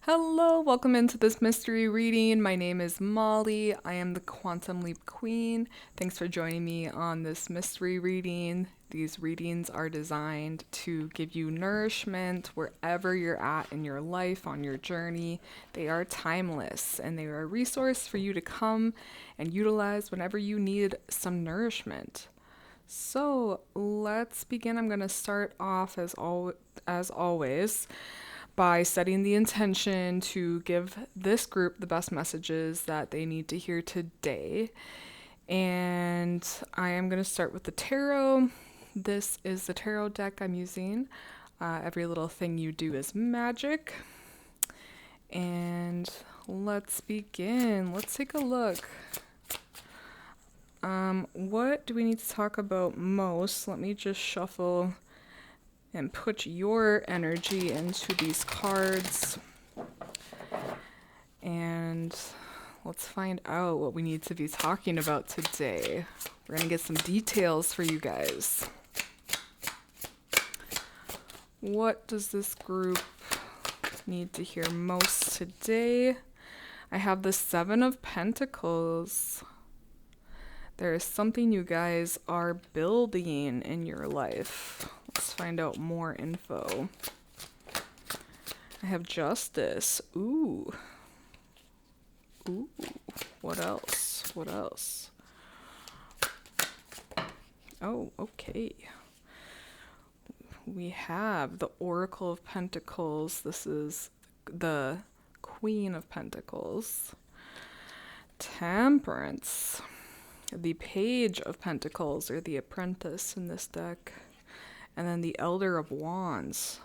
Hello, welcome into this mystery reading. My name is Molly. I am the Quantum Leap Queen. Thanks for joining me on this mystery reading. These readings are designed to give you nourishment wherever you're at in your life, on your journey. They are timeless and they are a resource for you to come and utilize whenever you need some nourishment. So let's begin. I'm going to start off as always by setting the intention to give this group the best messages that they need to hear today. And I am going to start with the tarot. This is the tarot deck I'm using. Every little thing you do is magic. And let's begin. Let's take a look. What do we need to talk about most? Let me just shuffle and put your energy into these cards. And let's find out what we need to be talking about today. We're going to get some details for you guys. What does this group need to hear most today? I have the Seven of Pentacles. There is something you guys are building in your life. Let's find out more info. I have Justice. Ooh. What else? Oh, okay. We have the Oracle of Pentacles. This is the Queen of Pentacles. Temperance. The Page of Pentacles, or the Apprentice in this deck. And then the Elder of Wands.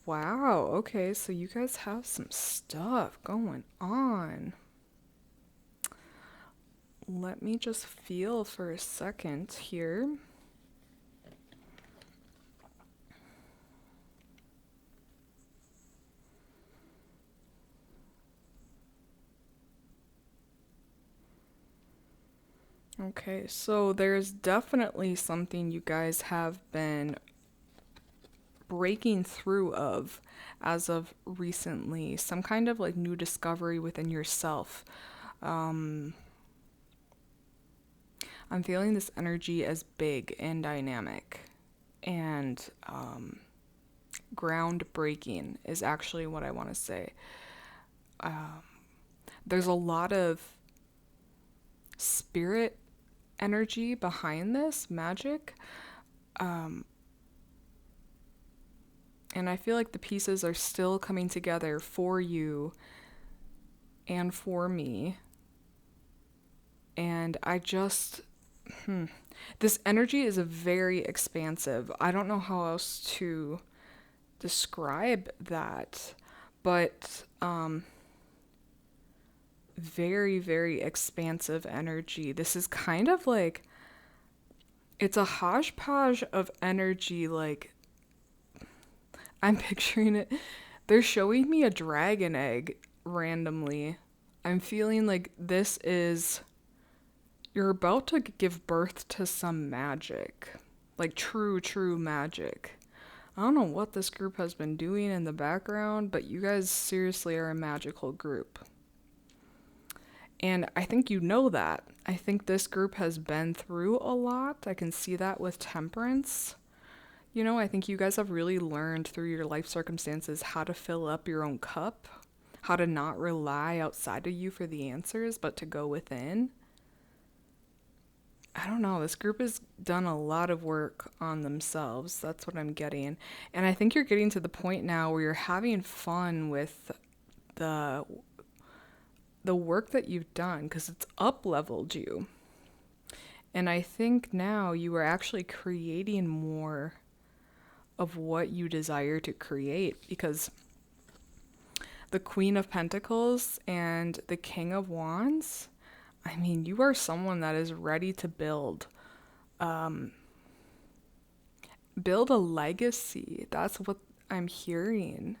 Wow, okay, so you guys have some stuff going on. Let me just feel for a second here. Okay, so there's definitely something you guys have been breaking through of as of recently, some kind of like new discovery within yourself. I'm feeling this energy as big and dynamic, and groundbreaking is actually what I want to say. There's a lot of spirit energy behind this magic. And I feel like the pieces are still coming together for you and for me. And I just, this energy is very expansive. I don't know how else to describe that, but very, very expansive energy. This is kind of like, it's a hodgepodge of energy. Like, I'm picturing it. They're showing me a dragon egg randomly. I'm feeling like this is, you're about to give birth to some magic. Like true magic. I don't know what this group has been doing in the background, but you guys seriously are a magical group. And I think you know that. I think this group has been through a lot. I can see that with Temperance. You know, I think you guys have really learned through your life circumstances how to fill up your own cup, how to not rely outside of you for the answers, but to go within. I don't know, this group has done a lot of work on themselves. That's what I'm getting. And I think you're getting to the point now where you're having fun with the work that you've done, because it's up-leveled you. And I think now you are actually creating more of what you desire to create, because the Queen of Pentacles and the King of Wands, I mean, you are someone that is ready to build a legacy. That's what I'm hearing.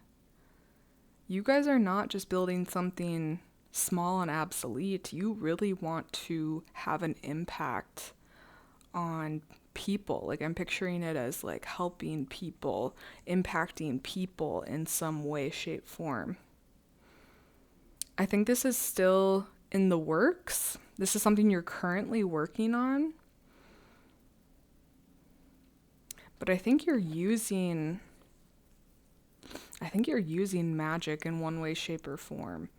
You guys are not just building something small and obsolete. You really want to have an impact on people. Like I'm picturing it as like helping people, impacting people in some way, shape, form. I think this is still in the works. This is something you're currently working on. But I think you're using magic in one way, shape, or form.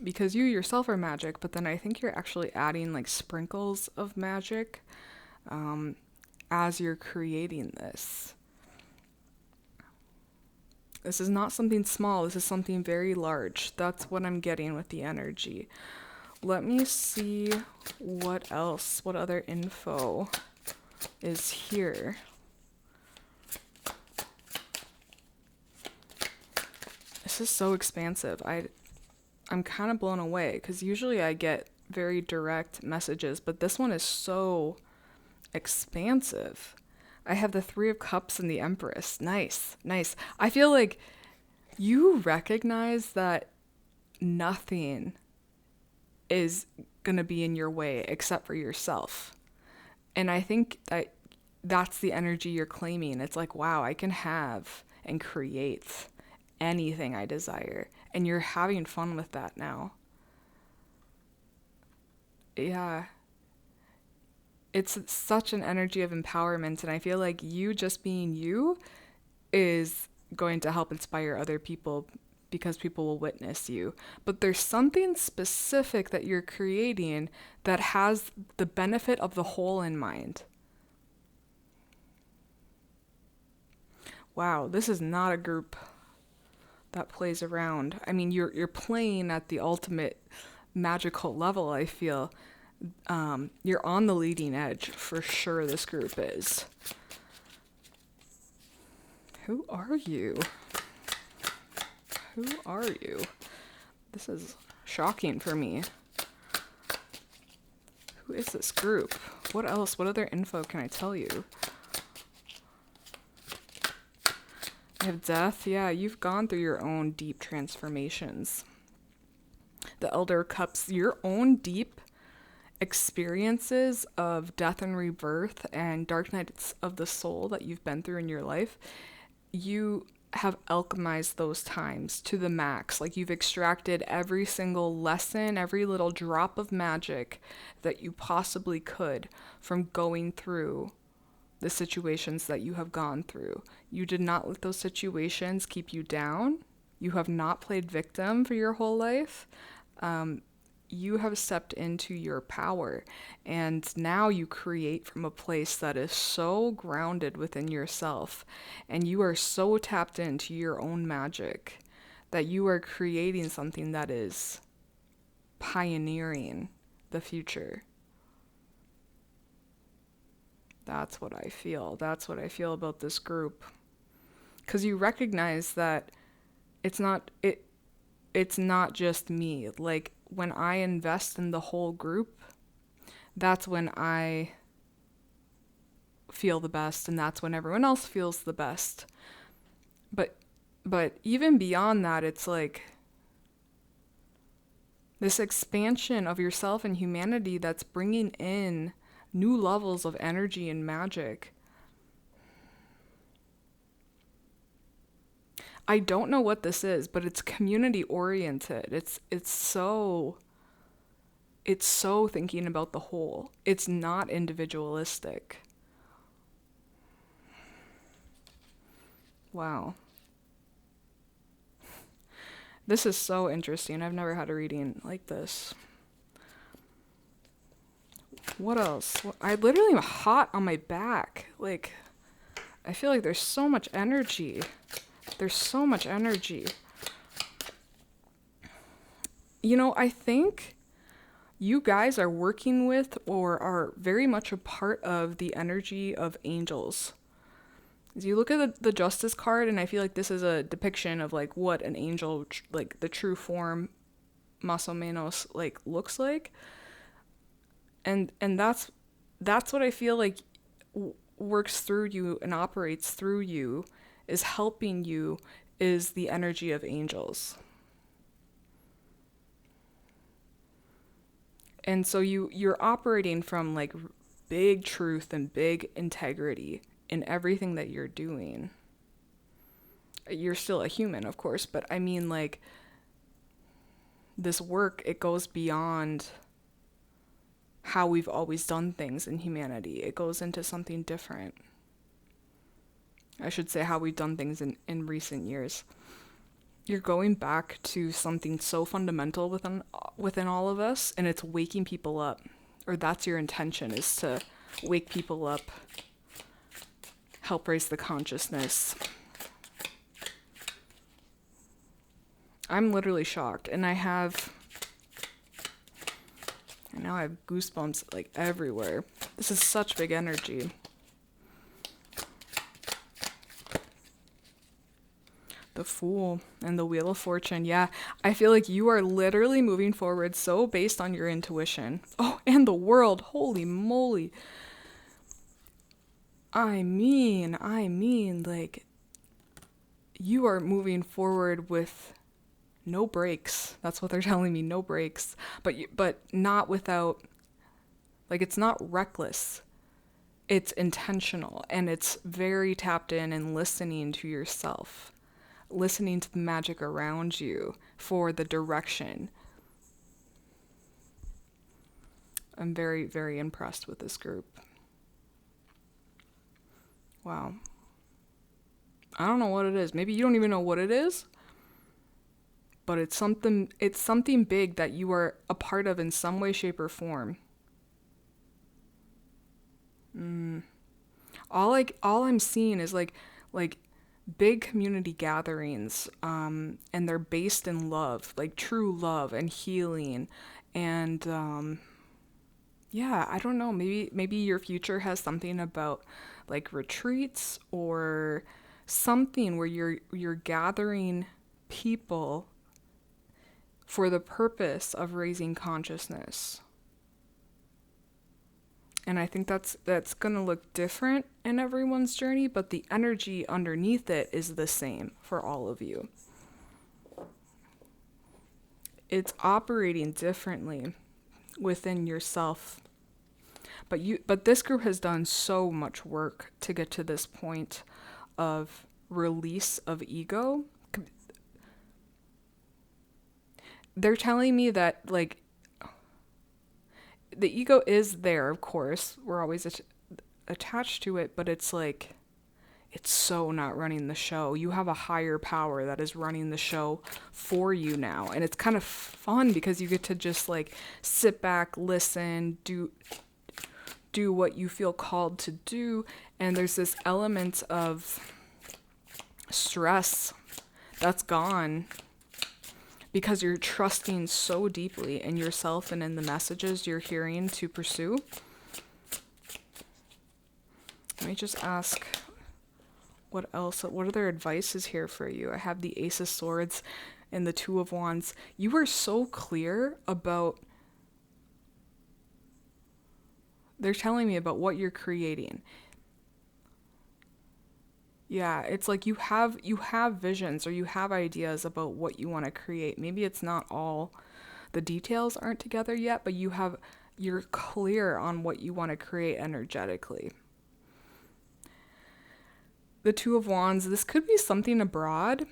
Because you yourself are magic, but then I think you're actually adding like sprinkles of magic as you're creating this. This is not something small. This is something very large. That's what I'm getting with the energy. Let me see what else, what other info is here. This is so expansive. I'm kind of blown away because usually I get very direct messages, but this one is so expansive. I have the Three of Cups and the Empress. Nice, nice. I feel like you recognize that nothing is going to be in your way except for yourself. And I think that that's the energy you're claiming. It's like, wow, I can have and create anything I desire. And you're having fun with that now. Yeah. It's such an energy of empowerment, and I feel like you just being you is going to help inspire other people because people will witness you. But there's something specific that you're creating that has the benefit of the whole in mind. Wow, this is not a group that plays around. I mean, you're playing at the ultimate magical level, I feel. You're on the leading edge for sure, this group is. Who are you? Who are you? This is shocking for me. Who is this group? What else? What other info can I tell you? I have death. Yeah, you've gone through your own deep transformations. The Elder Cups, your own deep experiences of death and rebirth and dark nights of the soul that you've been through in your life, you have alchemized those times to the max. Like you've extracted every single lesson, every little drop of magic that you possibly could from going through the situations that you have gone through. You did not let those situations keep you down. You have not played victim for your whole life. You have stepped into your power, and now you create from a place that is so grounded within yourself, and you are so tapped into your own magic that you are creating something that is pioneering the future. That's what I feel. That's what I feel about this group. Because you recognize that it's not just me. Like, when I invest in the whole group, that's when I feel the best, and that's when everyone else feels the best. But even beyond that, it's like this expansion of yourself and humanity that's bringing in new levels of energy and magic. I don't know what this is, but it's community oriented. It's so thinking about the whole. It's not individualistic. Wow. This is so interesting. I've never had a reading like this. What else? I literally am hot on my back. Like, I feel like there's so much energy. There's so much energy. You know, I think you guys are working with or are very much a part of the energy of angels. As you look at the Justice card, and I feel like this is a depiction of like what an angel, like the true form, más o menos, like looks like. And that's what I feel like works through you and operates through you, is helping you, is the energy of angels. And so you're operating from like big truth and big integrity in everything that you're doing. You're still a human, of course, but I mean, like, this work, it goes beyond how we've always done things in humanity. It goes into something different. I should say how we've done things in recent years. You're going back to something so fundamental within all of us, and it's waking people up. Or that's your intention, is to wake people up, help raise the consciousness. I'm literally shocked, and now I have goosebumps like everywhere. This is such big energy. The Fool and the Wheel of Fortune. Yeah, I feel like you are literally moving forward so based on your intuition. Oh, and the World. Holy moly. I mean, like, you are moving forward with no breaks. That's what they're telling me, no breaks. But not without, like, it's not reckless. It's intentional, and it's very tapped in and listening to yourself. Listening to the magic around you for the direction. I'm very, very impressed with this group. Wow. I don't know what it is. Maybe you don't even know what it is, but it's something big that you are a part of in some way, shape, or form. All I'm seeing is like big community gatherings, and they're based in love, like true love and healing, and yeah, I don't know, maybe your future has something about like retreats or something where you're gathering people for the purpose of raising consciousness. And I think that's going to look different in everyone's journey, but the energy underneath it is the same for all of you. It's operating differently within yourself. But this group has done so much work to get to this point of release of ego. They're telling me that, like, the ego is there, of course. We're always attached to it, but it's like, it's so not running the show. You have a higher power that is running the show for you now. And it's kind of fun because you get to just like sit back, listen, do what you feel called to do. And there's this element of stress that's gone, because you're trusting so deeply in yourself and in the messages you're hearing to pursue. Let me just ask, what other advice is here for you? I have the Ace of Swords and the Two of Wands. You are so clear about, they're telling me about what you're creating. Yeah, it's like you have visions, or you have ideas about what you want to create. Maybe it's not all, the details aren't together yet, but you're clear on what you want to create energetically. The Two of Wands, this could be something abroad.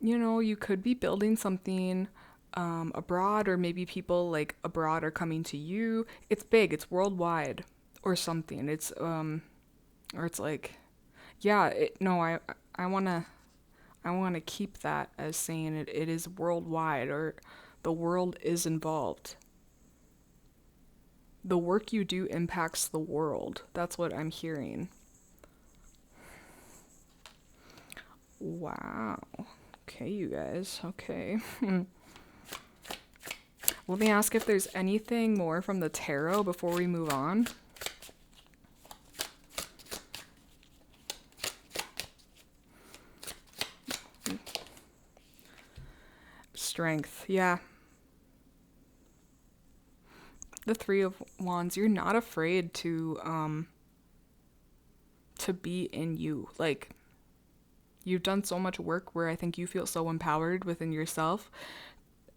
You know, you could be building something abroad, or maybe people like abroad are coming to you. It's big, it's worldwide or something. It's or it's like, yeah, I want to keep that as saying it is worldwide, or the world is involved. The work you do impacts the world. That's what I'm hearing. Wow. Okay, you guys. Okay. Let me ask if there's anything more from the tarot before we move on. Strength, yeah. The Three of Wands, you're not afraid to be in you. Like, you've done so much work where I think you feel so empowered within yourself,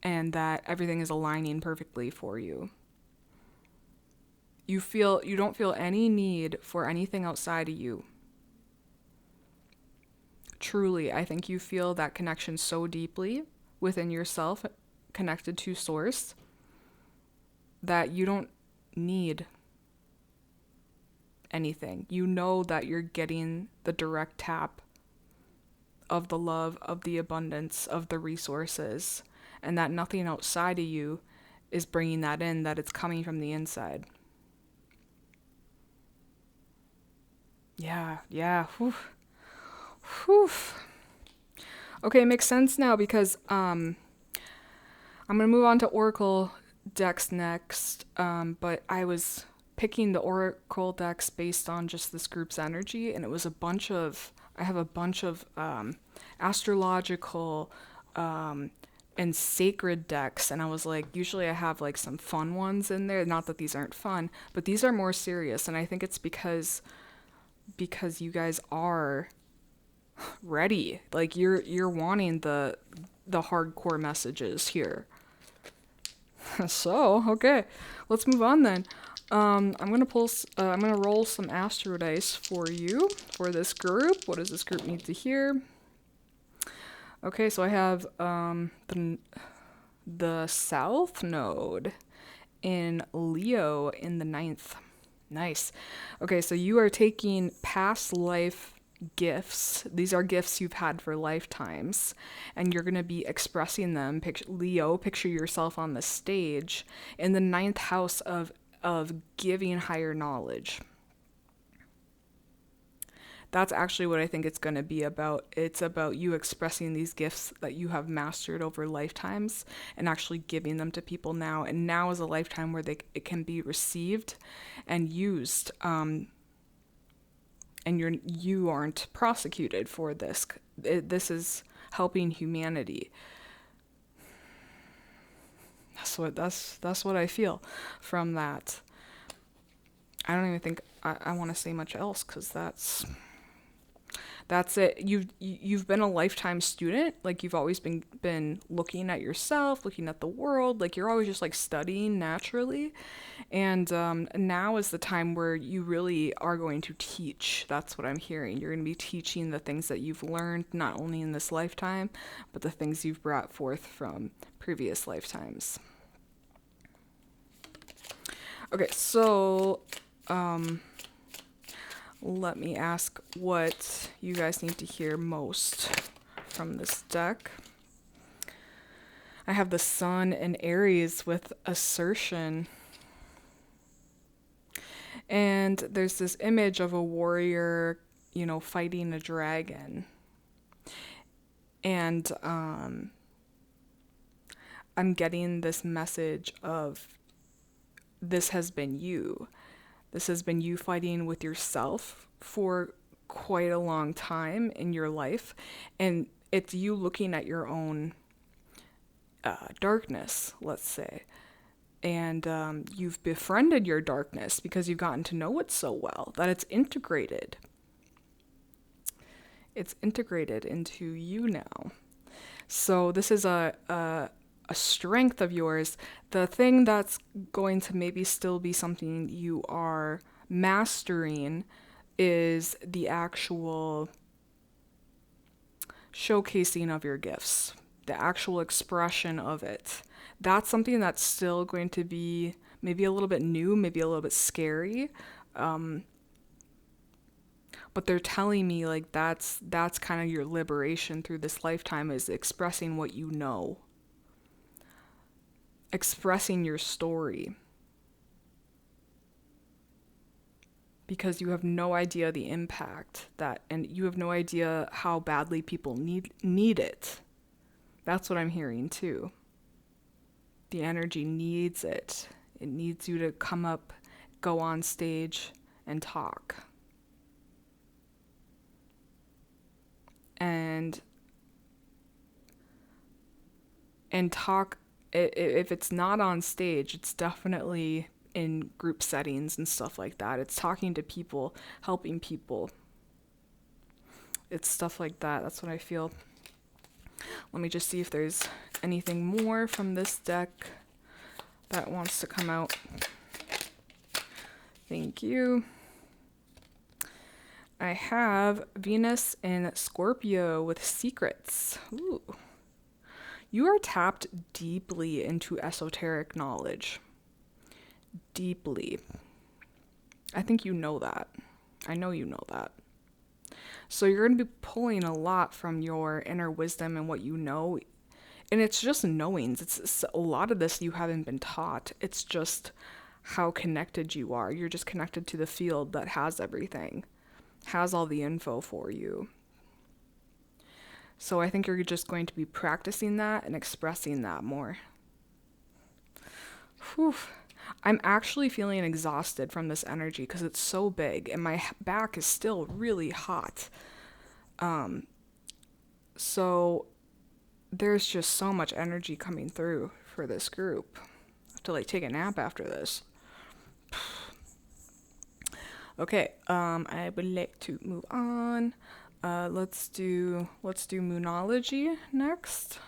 and that everything is aligning perfectly for you. You don't feel any need for anything outside of you. Truly, I think you feel that connection so deeply within yourself, connected to source, that you don't need anything. You know that you're getting the direct tap of the love, of the abundance, of the resources, and that nothing outside of you is bringing that in, that it's coming from the inside. Yeah. Whew. Whew. Okay, it makes sense now because I'm going to move on to Oracle decks next, but I was picking the Oracle decks based on just this group's energy, and it was I have a bunch of astrological and sacred decks, and I was like, usually I have like some fun ones in there, not that these aren't fun, but these are more serious, and I think it's because you guys are ready. Like you're wanting the hardcore messages here. So, okay, let's move on then. I'm gonna roll some astro dice for you for this group. What does this group need to hear? Okay, so I have the South Node in Leo in the 9th. Nice. Okay, so you are taking past life gifts. These are gifts you've had for lifetimes, and you're going to be expressing them. Leo, picture yourself on the stage in the 9th house of giving higher knowledge. That's actually what I think it's going to be about. It's about you expressing these gifts that you have mastered over lifetimes and actually giving them to people now. And now is a lifetime where it can be received and used. And you aren't prosecuted for this. This is helping humanity. That's what I feel from that. I don't even think I want to say much else, because that's it. You've been a lifetime student. Like, you've always been looking at yourself, looking at the world. Like, you're always just like studying naturally. And now is the time where you really are going to teach. That's what I'm hearing. You're going to be teaching the things that you've learned, not only in this lifetime, but the things you've brought forth from previous lifetimes. Okay, so let me ask what you guys need to hear most from this deck. I have the Sun in Aries with assertion. And there's this image of a warrior, fighting a dragon. And I'm getting this message of, this has been you. This has been you fighting with yourself for quite a long time in your life. And it's you looking at your own darkness, let's say. And you've befriended your darkness because you've gotten to know it so well that it's integrated. It's integrated into you now. So this is a strength of yours. The thing that's going to maybe still be something you are mastering is the actual showcasing of your gifts, the actual expression of it. That's something that's still going to be maybe a little bit new, maybe a little bit scary. But they're telling me like that's kind of your liberation through this lifetime, is expressing what you know. Expressing your story. Because you have no idea the impact and you have no idea how badly people need it. That's what I'm hearing too. The energy needs it. It needs you to come up, go on stage, and talk. And talk, if it's not on stage, it's definitely in group settings and stuff like that. It's talking to people, helping people. It's stuff like that. That's what I feel. Let me just see if there's anything more from this deck that wants to come out. Thank you. I have Venus in Scorpio with secrets. Ooh. You are tapped deeply into esoteric knowledge. Deeply. I think you know that. I know you know that. So you're going to be pulling a lot from your inner wisdom and what you know. And it's just knowings. It's a lot of this you haven't been taught. It's just how connected you are. You're just connected to the field that has everything, has all the info for you. So I think you're just going to be practicing that and expressing that more. Whew. I'm actually feeling exhausted from this energy because it's so big and my back is still really hot. So there's just so much energy coming through for this group. I have to like take a nap after this. Okay, I would like to move on. Let's do Moonology next.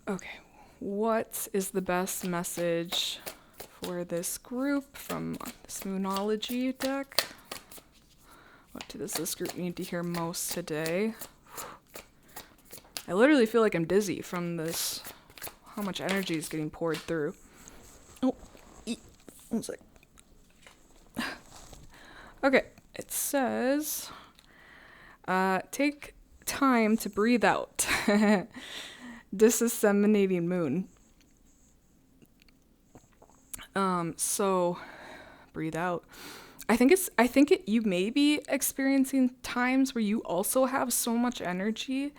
Okay, what is the best message for this group from this Moonology deck? What does this group need to hear most today? I literally feel like I'm dizzy from this, how much energy is getting poured through. Oh, one sec. Okay, it says, take time to breathe out. Disseminating moon. So breathe out. You may be experiencing times where you also have so much energy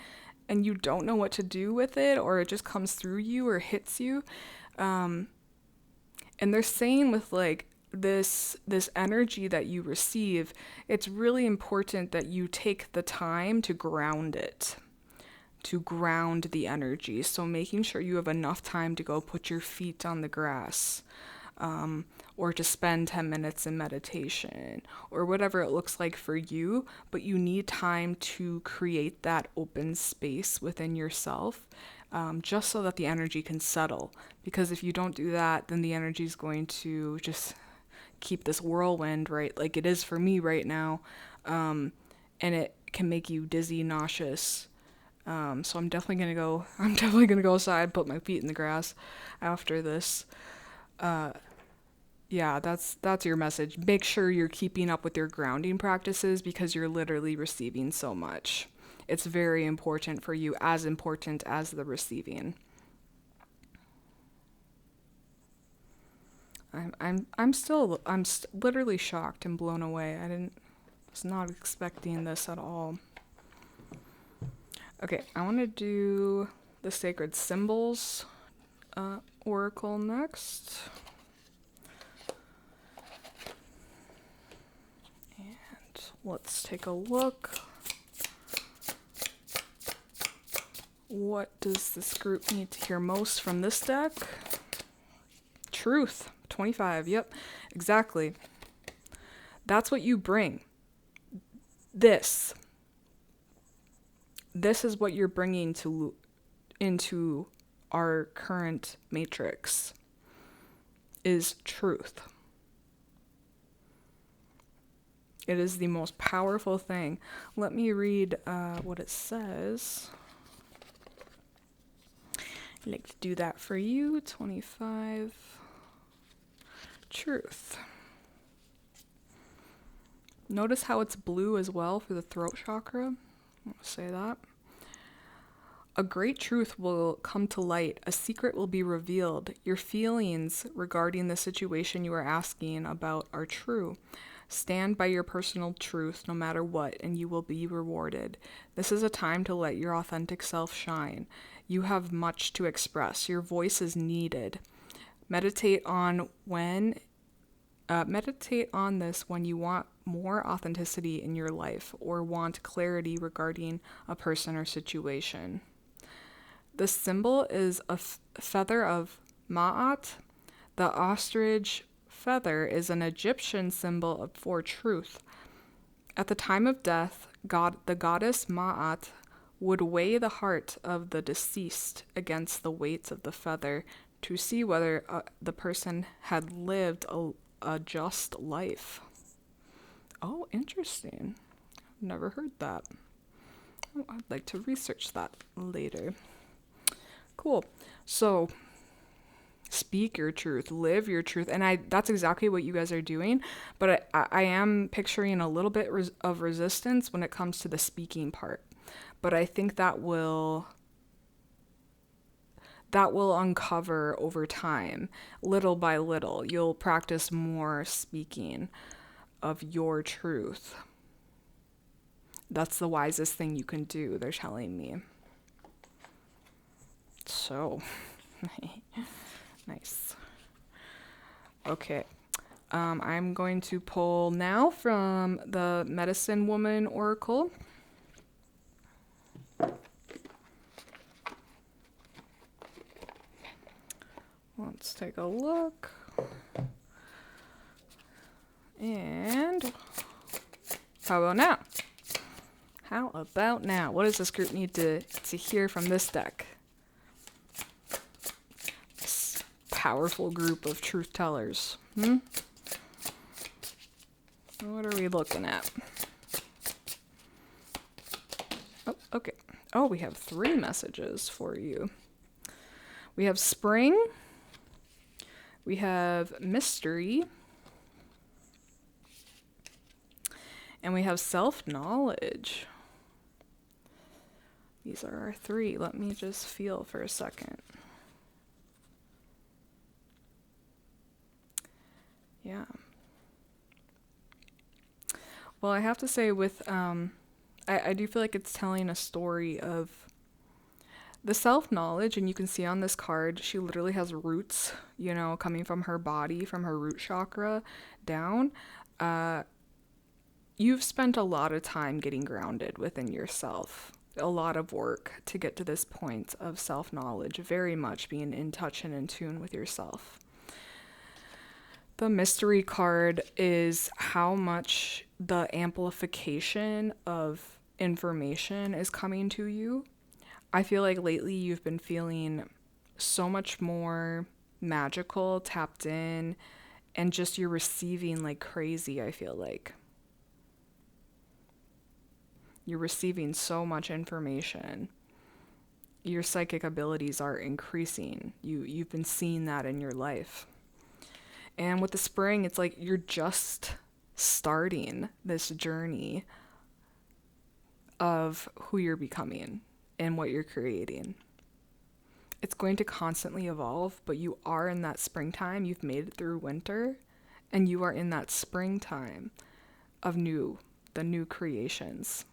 and you don't know what to do with it, or it just comes through you or hits you. And they're saying with like this energy that you receive, it's really important that you take the time to ground it, to ground the energy. So making sure you have enough time to go put your feet on the grass, or to spend 10 minutes in meditation, or whatever it looks like for you, but you need time to create that open space within yourself, just so that the energy can settle. Because if you don't do that, then the energy is going to just keep this whirlwind, right? Like it is for me right now, and it can make you dizzy, nauseous. So I'm definitely gonna go outside, put my feet in the grass after this. Yeah, that's your message. Make sure you're keeping up with your grounding practices because you're literally receiving so much. It's very important for you, as important as the receiving. I'm literally shocked and blown away. Was not expecting this at all. Okay, I want to do the Sacred Symbols Oracle next. And let's take a look. What does this group need to hear most from this deck? Truth. 25. Yep, exactly. That's what you bring. This is what you're bringing into our current matrix, is truth. It is the most powerful thing. Let me read what it says. I'd like to do that for you. 25. Truth. Notice how it's blue as well for the throat chakra. I'll say that. A great truth will come to light. A secret will be revealed. Your feelings regarding the situation you are asking about are true. Stand by your personal truth no matter what, and you will be rewarded. This is a time to let your authentic self shine. You have much to express. Your voice is needed. Meditate on this when you want more authenticity in your life or want clarity regarding a person or situation. The symbol is a feather of Ma'at. The ostrich feather is an Egyptian symbol for truth. At the time of death, the goddess Ma'at would weigh the heart of the deceased against the weights of the feather to see whether the person had lived a just life. Oh, interesting. Never heard that. Oh, I'd like to research that later. Cool. So, speak your truth, live your truth. And that's exactly what you guys are doing. But I am picturing a little bit of resistance when it comes to the speaking part. But I think that will uncover over time, little by little. You'll practice more speaking of your truth. That's the wisest thing you can do, they're telling me. So, nice. Okay. I'm going to pull now from the Medicine Woman Oracle. Let's take a look. And how about now? How about now? What does this group need to hear from this deck? This powerful group of truth tellers. What are we looking at? Oh, okay. Oh, we have 3 messages for you. We have spring. We have mystery. And we have self-knowledge. These are our 3. Let me just feel for a second. Yeah. Well, I have to say with, I do feel like it's telling a story of the self-knowledge, and you can see on this card, she literally has roots, you know, coming from her body, from her root chakra down. You've spent a lot of time getting grounded within yourself, a lot of work to get to this point of self-knowledge, very much being in touch and in tune with yourself. The mystery card is how much the amplification of information is coming to you. I feel like lately you've been feeling so much more magical, tapped in, and just you're receiving like crazy, I feel like. You're receiving so much information. Your psychic abilities are increasing. You've been seeing that in your life. And with the spring, it's like you're just starting this journey of who you're becoming and what you're creating. It's going to constantly evolve, but you are in that springtime. You've made it through winter, and you are in that springtime of the new creations.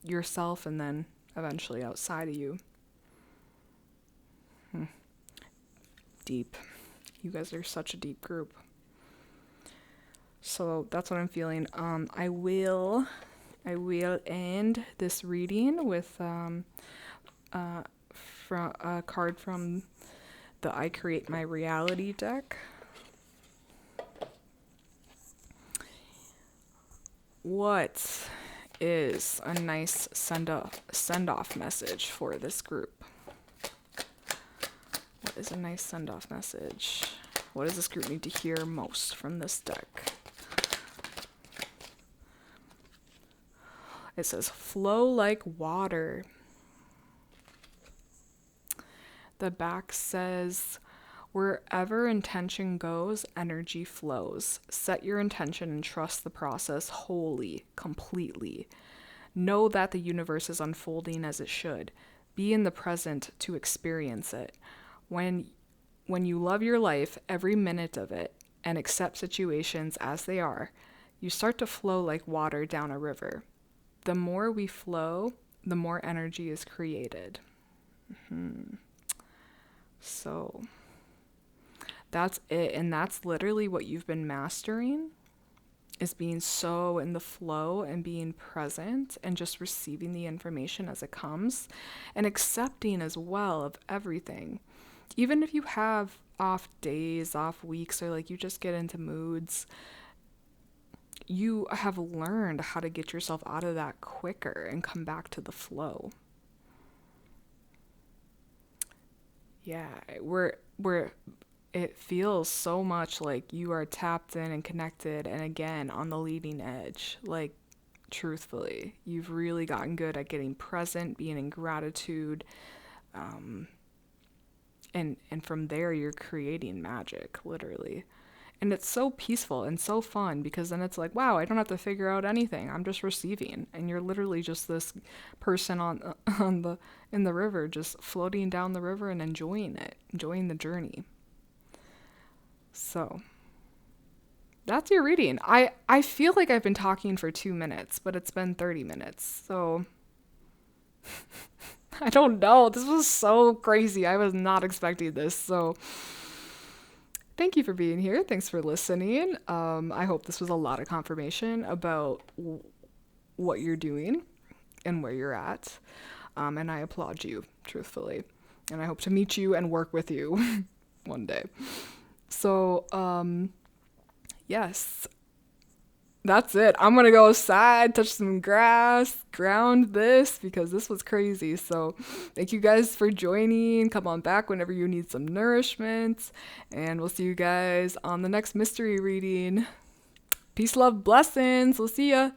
Yourself, and then eventually outside of you. Deep. You guys are such a deep group. So that's what I'm feeling. I will end this reading with from a card from the I Create My Reality deck. What is a nice send-off message for this group? What is a nice send-off message? What does this group need to hear most from this deck? It says, flow like water. The back says, wherever intention goes, energy flows. Set your intention and trust the process wholly, completely. Know that the universe is unfolding as it should. Be in the present to experience it. When you love your life, every minute of it, and accept situations as they are, you start to flow like water down a river. The more we flow, the more energy is created. So that's it. And that's literally what you've been mastering, is being so in the flow and being present and just receiving the information as it comes and accepting as well of everything. Even if you have off days, off weeks, or like you just get into moods, you have learned how to get yourself out of that quicker and come back to the flow. Yeah, it feels so much like you are tapped in and connected and again on the leading edge. Like, truthfully, you've really gotten good at getting present, being in gratitude, um, and from there you're creating magic, literally. And it's so peaceful and so fun because then it's like, wow, I don't have to figure out anything. I'm just receiving, and you're literally just this person on on the in the river, just floating down the river and enjoying it, enjoying the journey. So that's your reading. I feel like I've been talking for 2 minutes, but it's been 30 minutes. So I don't know. This was so crazy. I was not expecting this. So thank you for being here. Thanks for listening. I hope this was a lot of confirmation about what you're doing and where you're at. And I applaud you, truthfully. And I hope to meet you and work with you one day. So, yes, that's it. I'm gonna go outside, touch some grass, ground this because this was crazy. So, thank you guys for joining. Come on back whenever you need some nourishment. And we'll see you guys on the next mystery reading. Peace, love, blessings. We'll see ya.